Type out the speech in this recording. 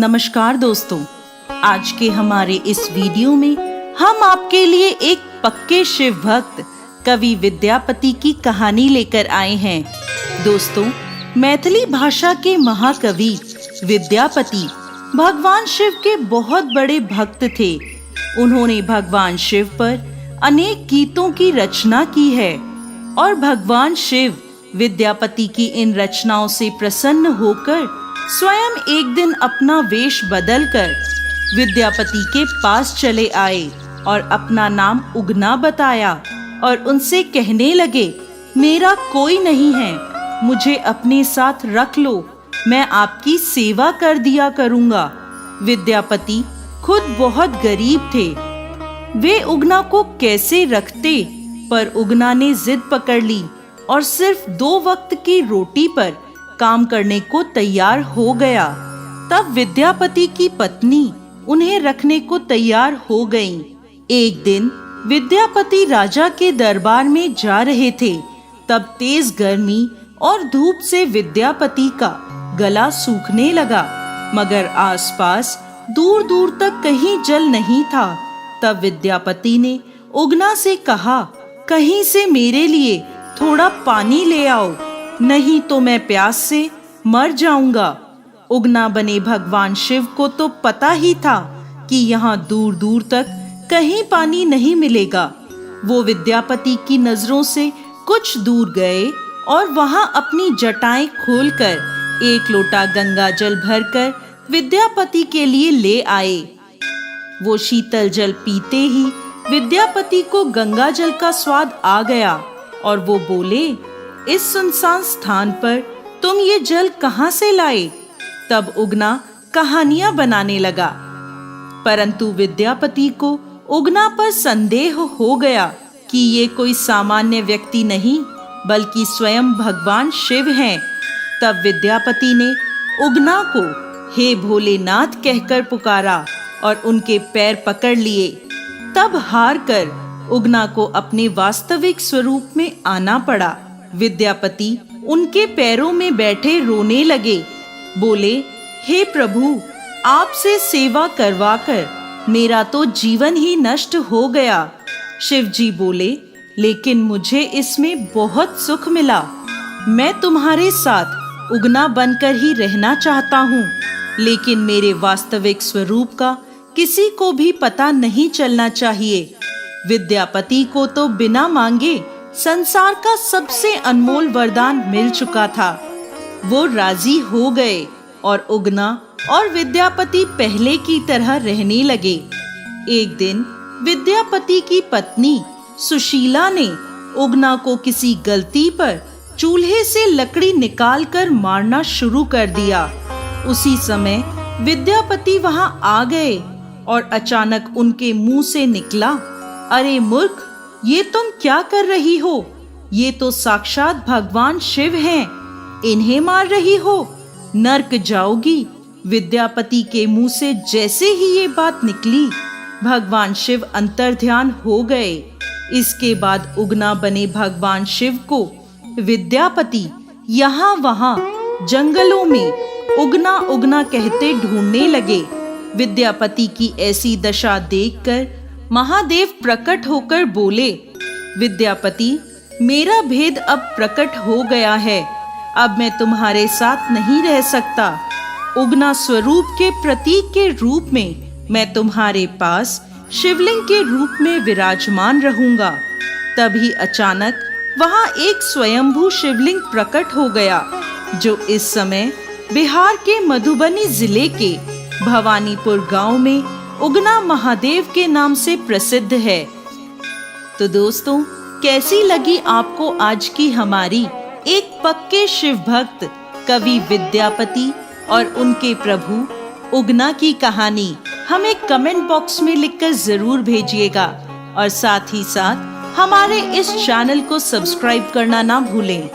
नमस्कार दोस्तों, आज के हमारे इस वीडियो में हम आपके लिए एक पक्के शिव भक्त कवि विद्यापति की कहानी लेकर आए हैं। दोस्तों, मैथिली भाषा के महाकवि विद्यापति भगवान शिव के बहुत बड़े भक्त थे। उन्होंने भगवान शिव पर अनेक गीतों की रचना की है और भगवान शिव विद्यापति की इन रचनाओं से प्रसन्न होकर स्वयं एक दिन अपना वेश बदलकर विद्यापति के पास चले आए और अपना नाम उगना बताया और उनसे कहने लगे, मेरा कोई नहीं है, मुझे अपने साथ रख लो, मैं आपकी सेवा कर दिया करूंगा। विद्यापति खुद बहुत गरीब थे, वे उगना को कैसे रखते, पर उगना ने जिद पकड़ ली और सिर्फ 2 वक्त की रोटी पर काम करने को तैयार हो गया। तब विद्यापति की पत्नी उन्हें रखने को तैयार हो गईं। एक दिन विद्यापति राजा के दरबार में जा रहे थे। तब तेज गर्मी और धूप से विद्यापति का गला सूखने लगा, मगर आसपास दूर दूर तक कहीं जल नहीं था। तब विद्यापति ने उगना से कहा, कहीं से मेरे लिए थोड़ा पानी ले आओ, नहीं तो मैं प्यास से मर जाऊंगा। उगना बने भगवान शिव को तो पता ही था कि यहाँ दूर दूर तक कहीं पानी नहीं मिलेगा। वो विद्यापति की नजरों से कुछ दूर गए और वहां अपनी जटाएं खोलकर 1 लोटा गंगा जल भरकर विद्यापति के लिए ले आए। वो शीतल जल पीते ही विद्यापति को गंगा जल का स्वाद आ गया और वो बोले, इस सुनसान स्थान पर तुम ये जल कहां से लाए? तब उगना कहानियां बनाने लगा, परंतु विद्यापति को उगना पर संदेह हो गया कि ये कोई सामान्य व्यक्ति नहीं बल्कि स्वयं भगवान शिव हैं। तब विद्यापति ने उगना को हे भोलेनाथ कहकर पुकारा और उनके पैर पकड़ लिए। तब हार कर उगना को अपने वास्तविक स्वरूप में आना पड़ा। विद्यापति उनके पैरों में बैठे रोने लगे, बोले, हे प्रभु, आपसे सेवा करवाकर मेरा तो जीवन ही नष्ट हो गया। शिव जी बोले, लेकिन मुझे इसमें बहुत सुख मिला, मैं तुम्हारे साथ उगना बनकर ही रहना चाहता हूँ, लेकिन मेरे वास्तविक स्वरूप का किसी को भी पता नहीं चलना चाहिए। विद्यापति को तो बिना मांगे संसार का सबसे अनमोल वरदान मिल चुका था। वो राजी हो गए और उगना और विद्यापति पहले की तरह रहने लगे। एक दिन विद्यापति की पत्नी सुशीला ने उगना को किसी गलती पर चूल्हे से लकड़ी निकालकर मारना शुरू कर दिया। उसी समय विद्यापति वहां आ गए और अचानक उनके मुंह से निकला, अरे मूर्ख, ये तुम क्या कर रही हो? ये तो साक्षात भगवान शिव हैं, इन्हें मार रही हो, नर्क जाओगी। विद्यापति के मुंह से जैसे ही ये बात निकली, भगवान शिव अंतर्ध्यान हो गए। इसके बाद उगना बने भगवान शिव को विद्यापति यहाँ वहां जंगलों में उगना उगना कहते ढूंढने लगे। विद्यापति की ऐसी दशा देखकर महादेव प्रकट होकर बोले, विद्यापति, मेरा भेद अब प्रकट हो गया है, अब मैं तुम्हारे साथ नहीं रह सकता। उगना स्वरूप के प्रतीक के रूप में मैं तुम्हारे पास शिवलिंग के रूप में विराजमान रहूंगा। तभी अचानक वहां एक स्वयंभू शिवलिंग प्रकट हो गया, जो इस समय बिहार के मधुबनी जिले के भवानीपुर गांव में उगना महादेव के नाम से प्रसिद्ध है। तो दोस्तों, कैसी लगी आपको आज की हमारी एक पक्के शिव भक्त कवि विद्यापति और उनके प्रभु उगना की कहानी? हमें कमेंट बॉक्स में लिखकर जरूर भेजिएगा और साथ ही साथ हमारे इस चैनल को सब्सक्राइब करना ना भूलें।